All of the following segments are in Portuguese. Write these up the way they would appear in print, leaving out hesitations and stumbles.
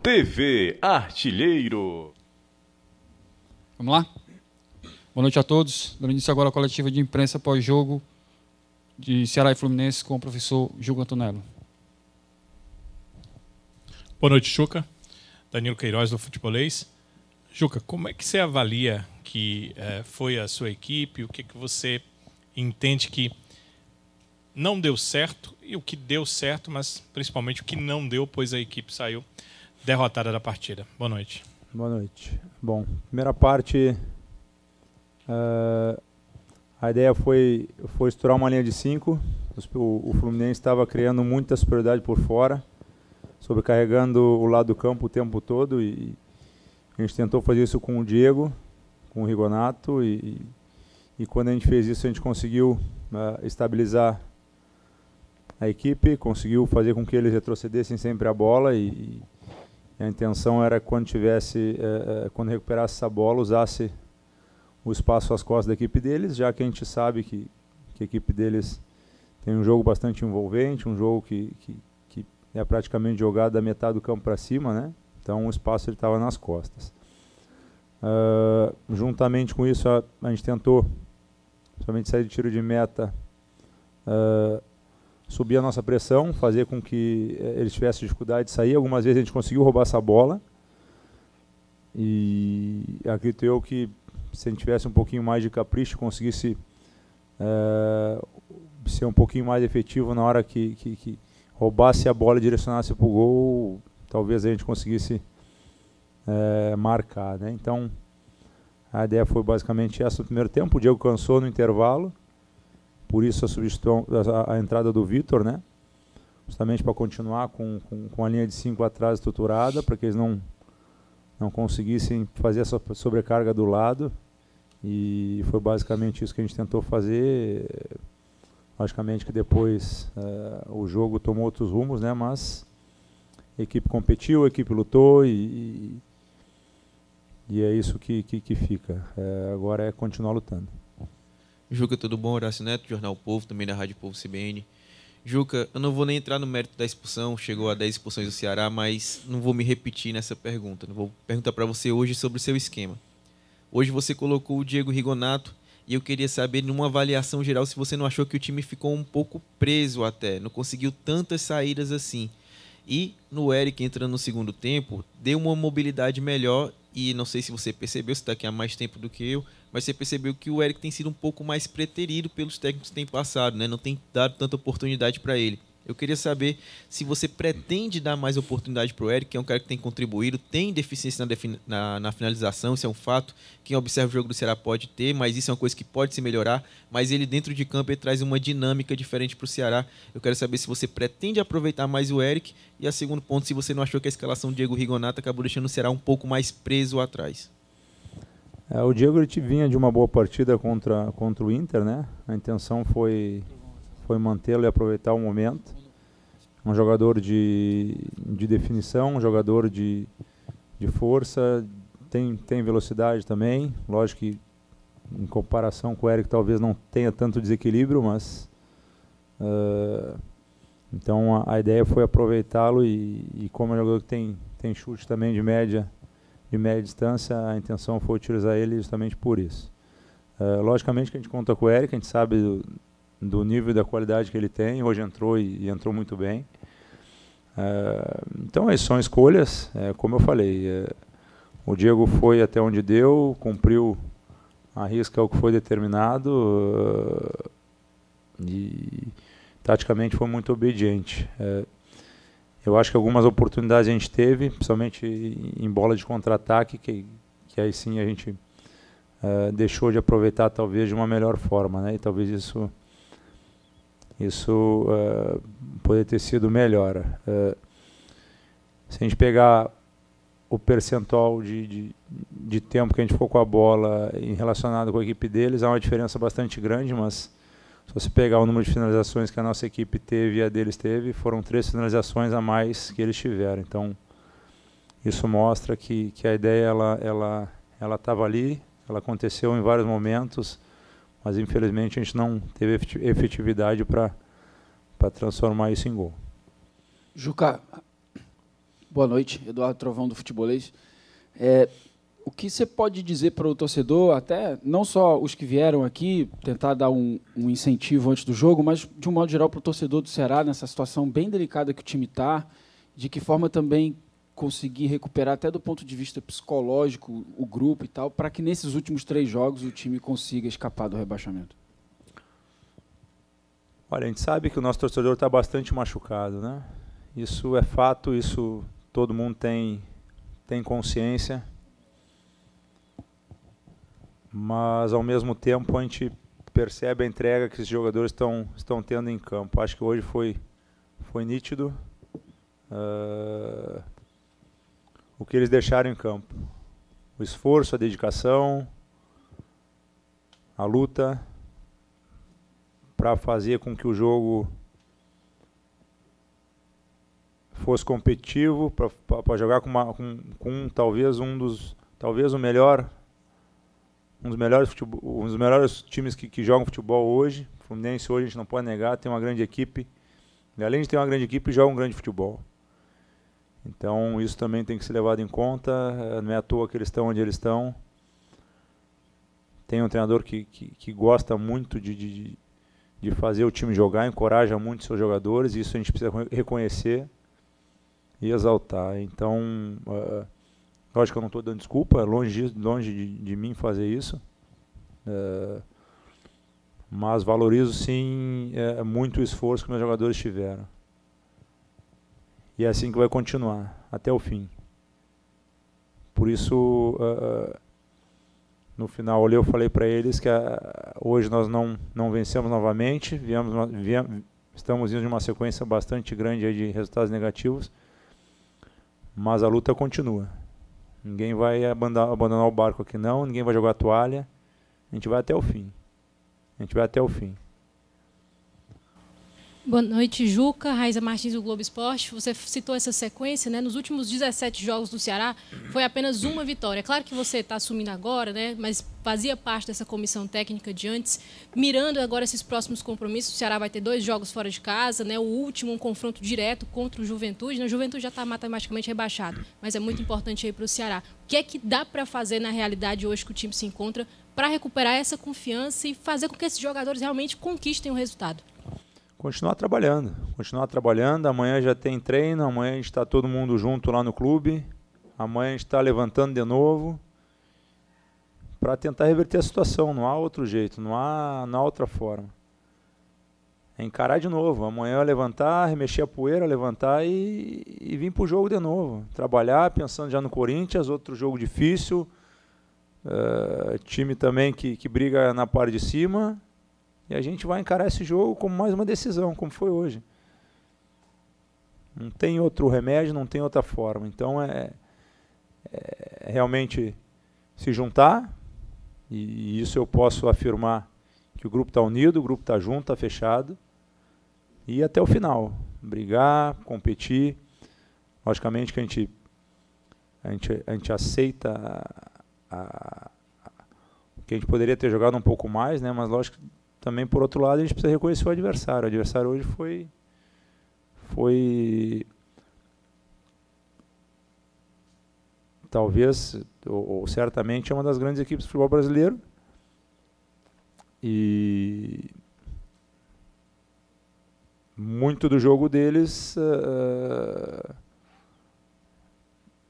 TV Artilheiro. Vamos lá? Boa noite a todos. Dando início agora a coletiva de imprensa pós-jogo de Ceará e Fluminense com o professor Juca Antonello. Boa noite, Juca. Danilo Queiroz, do Futebolês. Juca, como é que você avalia que foi a sua equipe? O que você entende que não deu certo e o que deu certo, mas principalmente o que não deu, pois a equipe saiu derrotada da partida. Boa noite. Boa noite. Bom, primeira parte, a ideia foi estourar uma linha de 5. O Fluminense estava criando muita superioridade por fora, sobrecarregando o lado do campo o tempo todo, e a gente tentou fazer isso com o Diego, com o Rigonato, e quando a gente fez isso, a gente conseguiu estabilizar a equipe, conseguiu fazer com que eles retrocedessem sempre a bola, e a intenção era que quando recuperasse essa bola, usasse o espaço às costas da equipe deles, já que a gente sabe que a equipe deles tem um jogo bastante envolvente, um jogo que é praticamente jogado da metade do campo para cima, né? Então o espaço estava nas costas. Juntamente com isso, a gente tentou, principalmente sair de tiro de meta, subir a nossa pressão, fazer com que eles tivessem dificuldade de sair. Algumas vezes a gente conseguiu roubar essa bola, e acredito eu que se a gente tivesse um pouquinho mais de capricho, conseguisse ser um pouquinho mais efetivo na hora que roubasse a bola e direcionasse para o gol, talvez a gente conseguisse marcar, né? Então a ideia foi basicamente essa no primeiro tempo. O Diego cansou no intervalo, por isso a entrada do Vitor, né? Justamente para continuar com a linha de 5 atrás estruturada, para que eles não conseguissem fazer essa sobrecarga do lado, e foi basicamente isso que a gente tentou fazer. Logicamente que depois o jogo tomou outros rumos, né? Mas a equipe competiu, a equipe lutou, e é isso que fica. Agora é continuar lutando. Juca, tudo bom? Horácio Neto, Jornal Povo, também da Rádio Povo CBN. Juca, eu não vou nem entrar no mérito da expulsão, chegou a 10 expulsões do Ceará, mas não vou me repetir nessa pergunta. Não vou perguntar para você hoje sobre o seu esquema. Hoje você colocou o Diego Rigonato, e eu queria saber, numa avaliação geral, se você não achou que o time ficou um pouco preso até, não conseguiu tantas saídas assim. E no Eric, entrando no segundo tempo, deu uma mobilidade melhor, e não sei se você percebeu, você está aqui há mais tempo do que eu, mas você percebeu que o Eric tem sido um pouco mais preterido pelos técnicos que têm passado, né? Não tem dado tanta oportunidade para ele. Eu queria saber se você pretende dar mais oportunidade para o Eric, que é um cara que tem contribuído, tem deficiência na finalização, isso é um fato. Quem observa o jogo do Ceará pode ter, mas isso é uma coisa que pode se melhorar. Mas ele, dentro de campo, ele traz uma dinâmica diferente para o Ceará. Eu quero saber se você pretende aproveitar mais o Eric. E a segundo ponto, se você não achou que a escalação do Diego Rigonato acabou deixando o Ceará um pouco mais preso atrás. O Diego vinha de uma boa partida contra o Inter, né? A intenção foi mantê-lo e aproveitar o momento. Um jogador de definição, um jogador de força, tem velocidade também. Lógico que em comparação com o Eric talvez não tenha tanto desequilíbrio, mas então a ideia foi aproveitá-lo, e como é um jogador que tem chute também de média distância, a intenção foi utilizar ele justamente por isso. Logicamente que a gente conta com o Eric, a gente sabe do nível e da qualidade que ele tem. Hoje entrou e entrou muito bem. Então são escolhas, como eu falei. O Diego foi até onde deu, cumpriu a risca o que foi determinado, e taticamente foi muito obediente. Eu acho que algumas oportunidades a gente teve, principalmente em bola de contra-ataque, que aí sim a gente deixou de aproveitar talvez de uma melhor forma, né? E talvez isso poderia ter sido melhor. Se a gente pegar o percentual de tempo que a gente ficou com a bola relacionado com a equipe deles, há uma diferença bastante grande, mas se você pegar o número de finalizações que a nossa equipe teve e a deles teve, foram 3 finalizações a mais que eles tiveram. Então isso mostra que a ideia ela estava ali, ela aconteceu em vários momentos, mas infelizmente a gente não teve efetividade para transformar isso em gol. Juca, Boa noite, Eduardo Trovão do Futebolês. O que você pode dizer para o torcedor, até não só os que vieram aqui, tentar dar um incentivo antes do jogo, mas de um modo geral para o torcedor do Ceará, nessa situação bem delicada que o time está, de que forma também conseguir recuperar, até do ponto de vista psicológico, o grupo e tal, para que nesses últimos 3 jogos o time consiga escapar do rebaixamento? Olha, a gente sabe que o nosso torcedor está bastante machucado, né? Isso é fato, isso todo mundo tem consciência. Mas, ao mesmo tempo, a gente percebe a entrega que esses jogadores estão tendo em campo. Acho que hoje foi nítido o que eles deixaram em campo. O esforço, a dedicação, a luta para fazer com que o jogo fosse competitivo, para jogar com talvez um dos melhores times que jogam futebol hoje. O Fluminense hoje, a gente não pode negar, tem uma grande equipe. E além de ter uma grande equipe, joga um grande futebol. Então isso também tem que ser levado em conta. Não é à toa que eles estão onde eles estão. Tem um treinador que gosta muito de fazer o time jogar, encoraja muito seus jogadores. E isso a gente precisa reconhecer e exaltar. Então, lógico que eu não estou dando desculpa, longe de mim fazer isso. Mas valorizo sim muito o esforço que meus jogadores tiveram. E é assim que vai continuar, até o fim. Por isso, no final eu falei para eles que hoje nós não vencemos novamente, estamos indo de uma sequência bastante grande aí de resultados negativos, mas a luta continua. Ninguém vai abandonar o barco aqui não, ninguém vai jogar a toalha, a gente vai até o fim. Boa noite, Juca. Raiza Martins, do Globo Esporte. Você citou essa sequência, né? Nos últimos 17 jogos do Ceará, foi apenas uma vitória. É claro que você está assumindo agora, né? Mas fazia parte dessa comissão técnica de antes. Mirando agora esses próximos compromissos, o Ceará vai ter 2 jogos fora de casa, né? O último, um confronto direto contra o Juventude. O Juventude já está matematicamente rebaixado, mas é muito importante aí para o Ceará. O que é que dá para fazer na realidade hoje que o time se encontra para recuperar essa confiança e fazer com que esses jogadores realmente conquistem o resultado? Continuar trabalhando. Amanhã já tem treino, amanhã a gente está todo mundo junto lá no clube, amanhã a gente está levantando de novo para tentar reverter a situação. Não há outro jeito, não há outra forma. É encarar de novo, amanhã levantar, remexer a poeira, levantar e vir para o jogo de novo. Trabalhar, pensando já no Corinthians, outro jogo difícil, time também que briga na parte de cima. E a gente vai encarar esse jogo como mais uma decisão, como foi hoje. Não tem outro remédio, não tem outra forma. Então é realmente se juntar, e isso eu posso afirmar que o grupo está unido, o grupo está junto, está fechado, e ir até o final. Brigar, competir. Logicamente que a gente aceita que a gente poderia ter jogado um pouco mais, né? Mas lógico que também, por outro lado, a gente precisa reconhecer o adversário. O adversário hoje foi talvez, ou certamente, é uma das grandes equipes do futebol brasileiro. E muito do jogo deles,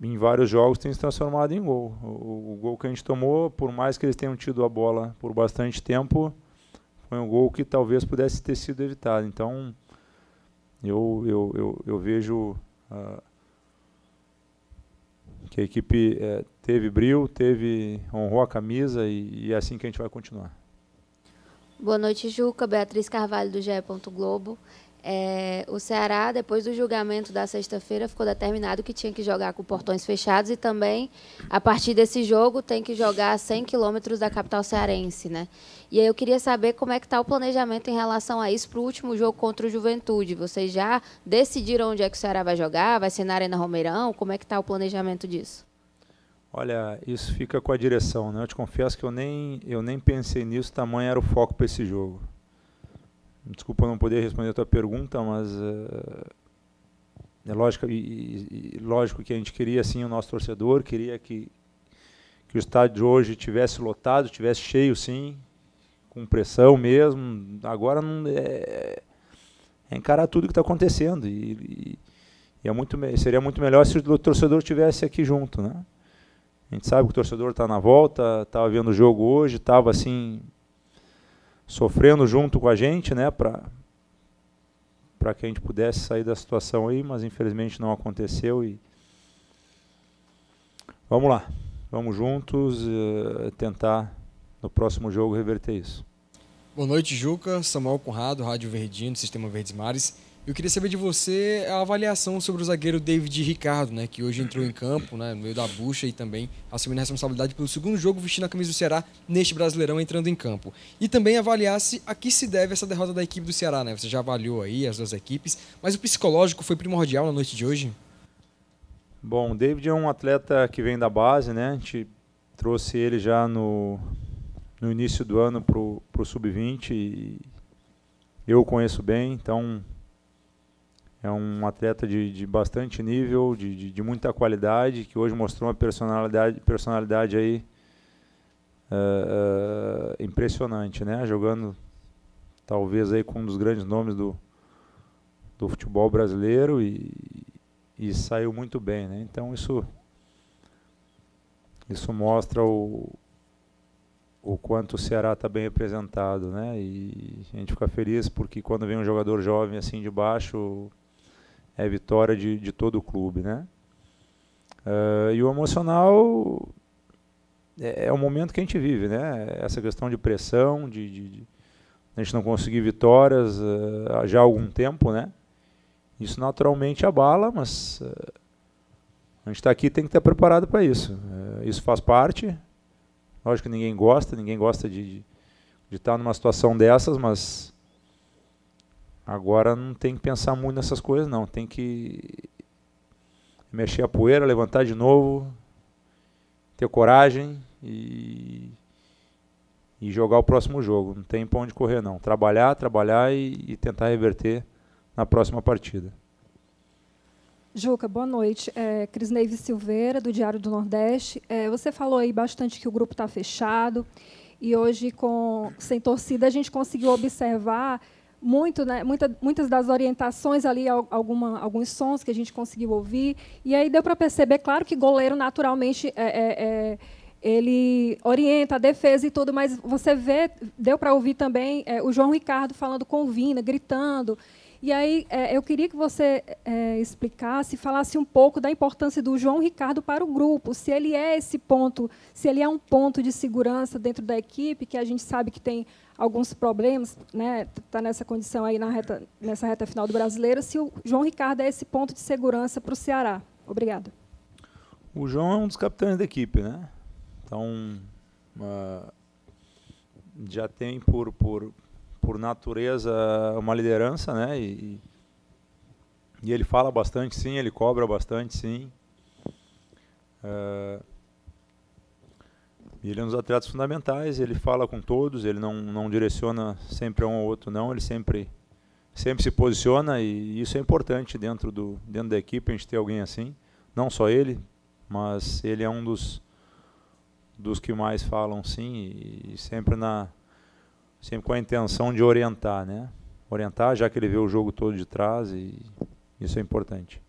em vários jogos, tem se transformado em gol. O gol que a gente tomou, por mais que eles tenham tido a bola por bastante tempo, foi um gol que talvez pudesse ter sido evitado. Então, eu vejo que a equipe teve brilho, honrou a camisa e é assim que a gente vai continuar. Boa noite, Juca. Beatriz Carvalho, do GE. Globo. O Ceará, depois do julgamento da sexta-feira, ficou determinado que tinha que jogar com portões fechados e também, a partir desse jogo, tem que jogar a 100 quilômetros da capital cearense, né? E aí eu queria saber como é que está o planejamento em relação a isso para o último jogo contra o Juventude. Vocês já decidiram onde é que o Ceará vai jogar? Vai ser na Arena Romeirão? Como é que está o planejamento disso? Olha, isso fica com a direção, né? Eu te confesso que eu nem pensei nisso, tamanho era o foco para esse jogo. Desculpa não poder responder a tua pergunta, mas É lógico, lógico que a gente queria, sim, o nosso torcedor, queria que o estádio de hoje tivesse lotado, tivesse cheio, sim, com pressão mesmo. Agora não é encarar tudo que está acontecendo. E seria muito melhor se o torcedor estivesse aqui junto, né? A gente sabe que o torcedor está na volta, estava vendo o jogo hoje, estava assim, sofrendo junto com a gente, né, para que a gente pudesse sair da situação aí, mas infelizmente não aconteceu. E vamos lá, vamos juntos tentar no próximo jogo reverter isso. Boa noite, Juca. Samuel Conrado, Rádio Verdinho, do Sistema Verdes Mares. Eu queria saber de você a avaliação sobre o zagueiro David Ricardo, né, que hoje entrou em campo, né, no meio da bucha e também assumindo a responsabilidade pelo segundo jogo vestindo a camisa do Ceará neste Brasileirão entrando em campo. E também avaliasse a que se deve essa derrota da equipe do Ceará, né? Você já avaliou aí as duas equipes, mas o psicológico foi primordial na noite de hoje? Bom, o David é um atleta que vem da base, né? A gente trouxe ele já no início do ano para o Sub-20 e eu o conheço bem, então é um atleta de bastante nível, de muita qualidade, que hoje mostrou uma personalidade aí impressionante, né? Jogando talvez aí com um dos grandes nomes do futebol brasileiro e saiu muito bem, né? Então isso mostra o quanto o Ceará está bem representado, né? E a gente fica feliz porque quando vem um jogador jovem assim de baixo é vitória de todo o clube, né? E o emocional é o momento que a gente vive, né? Essa questão de pressão, de a gente não conseguir vitórias já há algum tempo, né? Isso naturalmente abala, mas a gente está aqui e tem que estar preparado para isso. Isso faz parte. Lógico que ninguém gosta de estar numa situação dessas, mas agora não tem que pensar muito nessas coisas, não. Tem que mexer a poeira, levantar de novo, ter coragem e jogar o próximo jogo. Não tem para onde correr, não. Trabalhar e tentar reverter na próxima partida. Juca, boa noite. Cris Neive Silveira, do Diário do Nordeste. Você falou aí bastante que o grupo está fechado e hoje, sem torcida, a gente conseguiu observar muito, né, muitas das orientações ali, alguns sons que a gente conseguiu ouvir. E aí deu para perceber, claro, que goleiro, naturalmente, ele orienta a defesa e tudo, mas você deu para ouvir também o João Ricardo falando com o Vina, gritando. E aí eu queria que você explicasse, falasse um pouco da importância do João Ricardo para o grupo, se ele é esse ponto, se ele é um ponto de segurança dentro da equipe, que a gente sabe que tem alguns problemas, né? Está nessa condição aí nessa reta final do Brasileiro, se o João Ricardo é esse ponto de segurança para o Ceará. Obrigada. O João é um dos capitães da equipe, né? Então já tem por natureza uma liderança, né? E ele fala bastante, sim, ele cobra bastante, sim. Ele é um dos atletas fundamentais, ele fala com todos, ele não direciona sempre a um ou outro, não, ele sempre se posiciona e isso é importante dentro da equipe, a gente ter alguém assim, não só ele, mas ele é um dos que mais falam, sim, e sempre com a intenção de orientar, né? Orientar, já que ele vê o jogo todo de trás, e isso é importante.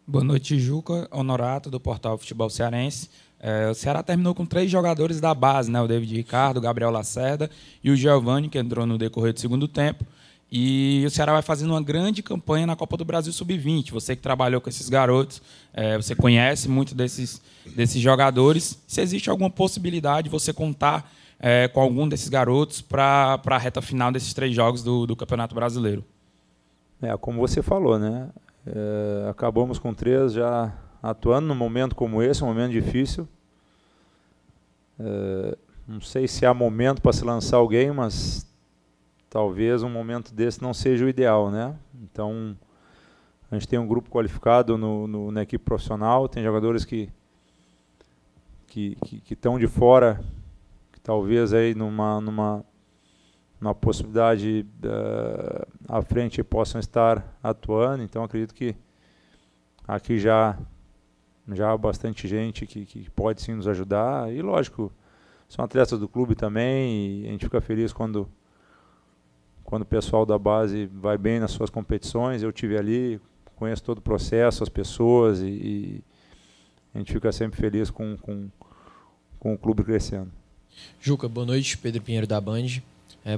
Boa noite, Juca. Honorato, do portal Futebol Cearense. O Ceará terminou com 3 jogadores da base, né? O David Ricardo, o Gabriel Lacerda e o Giovani, que entrou no decorrer do segundo tempo. E o Ceará vai fazendo uma grande campanha na Copa do Brasil Sub-20. Você que trabalhou com esses garotos, você conhece muito desses jogadores. Se existe alguma possibilidade de você contar com algum desses garotos para a reta final desses 3 jogos do Campeonato Brasileiro? Como você falou, né? Acabamos com 3 já atuando num momento como esse, um momento difícil. Não sei se há momento para se lançar alguém, mas talvez um momento desse não seja o ideal, né? Então, a gente tem um grupo qualificado na equipe profissional, tem jogadores que estão de fora, que talvez aí numa na possibilidade à frente possam estar atuando. Então acredito que aqui já há bastante gente que pode sim nos ajudar. E lógico, são atletas do clube também, e a gente fica feliz quando o pessoal da base vai bem nas suas competições. Eu tive ali, conheço todo o processo, as pessoas, e a gente fica sempre feliz com o clube crescendo. Juca, boa noite. Pedro Pinheiro da Band.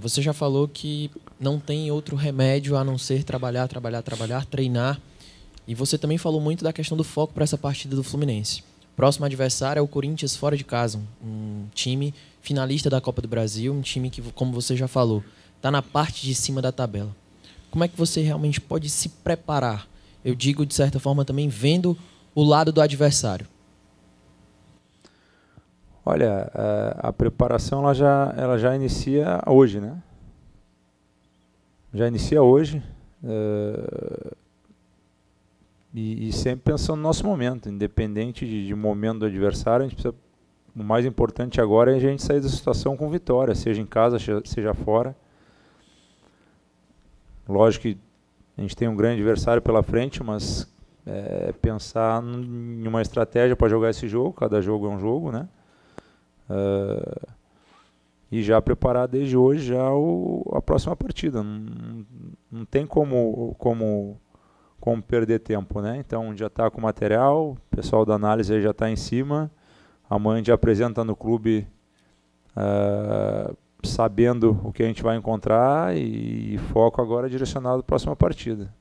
Você já falou que não tem outro remédio a não ser trabalhar, treinar. E você também falou muito da questão do foco para essa partida do Fluminense. Próximo adversário é o Corinthians fora de casa, um time finalista da Copa do Brasil, um time que, como você já falou, está na parte de cima da tabela. Como é que você realmente pode se preparar? Eu digo, de certa forma, também vendo o lado do adversário. Olha, a preparação ela já inicia hoje, né? Já inicia hoje. E sempre pensando no nosso momento, independente de momento do adversário, a gente precisa, o mais importante agora é a gente sair da situação com vitória, seja em casa, seja fora. Lógico que a gente tem um grande adversário pela frente, mas pensar em uma estratégia para jogar esse jogo, cada jogo é um jogo, né? E já preparar desde hoje já a próxima partida. Não tem como perder tempo, né? Então já está com o material, o pessoal da análise aí já está em cima, amanhã a gente apresenta no clube sabendo o que a gente vai encontrar, e foco agora direcionado à próxima partida.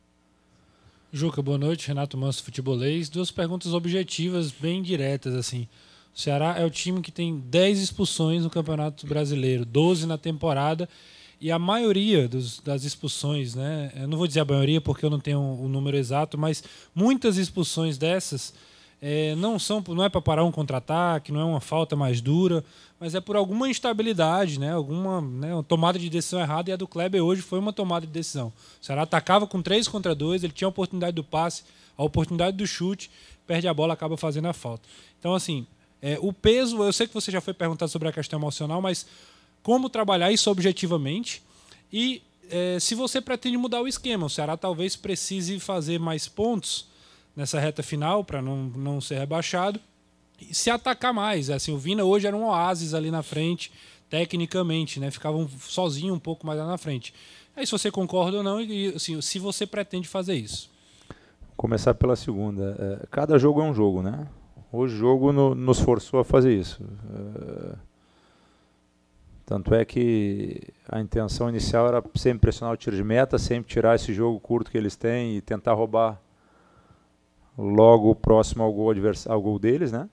Juca, boa noite. Renato Manso, futebolês. 2 perguntas objetivas, bem diretas, assim. O Ceará é o time que tem 10 expulsões no Campeonato Brasileiro, 12 na temporada, e a maioria das expulsões, né? Eu não vou dizer a maioria porque eu não tenho o número exato, mas muitas expulsões dessas não é para parar um contra-ataque, não é uma falta mais dura, mas é por alguma instabilidade, né? Uma tomada de decisão errada, e a do Kleber hoje foi uma tomada de decisão. O Ceará atacava com 3 contra 2, ele tinha a oportunidade do passe, a oportunidade do chute, perde a bola, acaba fazendo a falta. Então, assim, o peso, eu sei que você já foi perguntado sobre a questão emocional, mas como trabalhar isso objetivamente, e se você pretende mudar o esquema. O Ceará talvez precise fazer mais pontos nessa reta final para não ser rebaixado e se atacar mais. Assim, o Vina hoje era um oásis ali na frente, tecnicamente, né? Ficava sozinho um pouco mais lá na frente. Aí se você concorda ou não, e assim, se você pretende fazer isso. Vou começar pela segunda. Cada jogo é um jogo, né? Hoje o jogo nos forçou a fazer isso. Tanto é que a intenção inicial era sempre pressionar o tiro de meta, sempre tirar esse jogo curto que eles têm e tentar roubar logo próximo ao gol deles, né?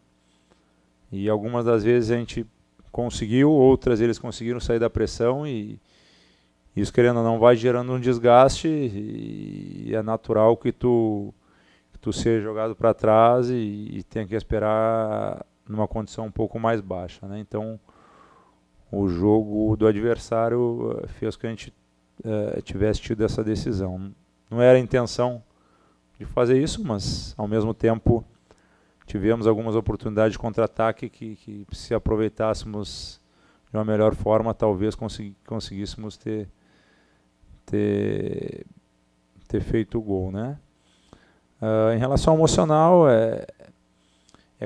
E algumas das vezes a gente conseguiu, outras eles conseguiram sair da pressão, e isso, querendo ou não, vai gerando um desgaste, e é natural que tu seja jogado para trás e tenha que esperar numa condição um pouco mais baixa, né? Então o jogo do adversário fez que a gente tivesse tido essa decisão. Não era a intenção de fazer isso, mas ao mesmo tempo tivemos algumas oportunidades de contra-ataque que se aproveitássemos de uma melhor forma, talvez conseguíssemos ter feito o gol, né? Em relação ao emocional,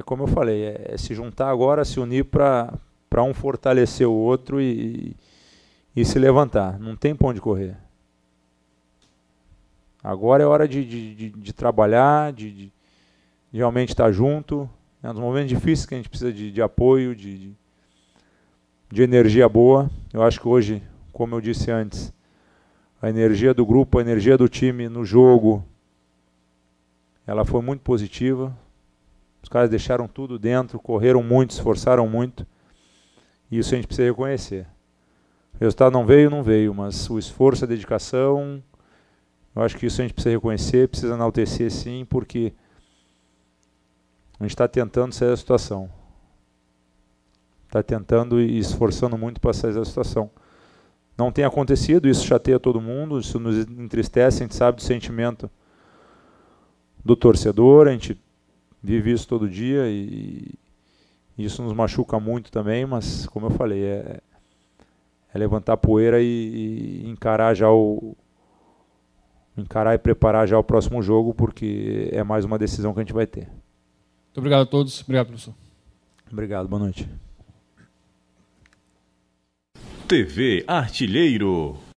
como eu falei, se juntar agora, se unir para um fortalecer o outro e se levantar. Não tem pra onde correr. Agora é hora de trabalhar, de realmente estar junto. Nos momentos difíceis que a gente precisa de apoio, de energia boa. Eu acho que hoje, como eu disse antes, a energia do grupo, a energia do time no jogo, ela foi muito positiva. Os caras deixaram tudo dentro, correram muito, esforçaram muito. E isso a gente precisa reconhecer. O resultado não veio, mas o esforço, a dedicação, eu acho que isso a gente precisa reconhecer, precisa enaltecer sim, porque a gente está tentando sair da situação. Está tentando e esforçando muito para sair da situação. Não tem acontecido, isso chateia todo mundo, isso nos entristece, a gente sabe do sentimento do torcedor, a gente vive isso todo dia e isso nos machuca muito também, mas como eu falei, levantar a poeira e encarar e preparar já o próximo jogo, porque é mais uma decisão que a gente vai ter. Muito obrigado a todos. Obrigado, professor. Obrigado, boa noite. TV Artilheiro.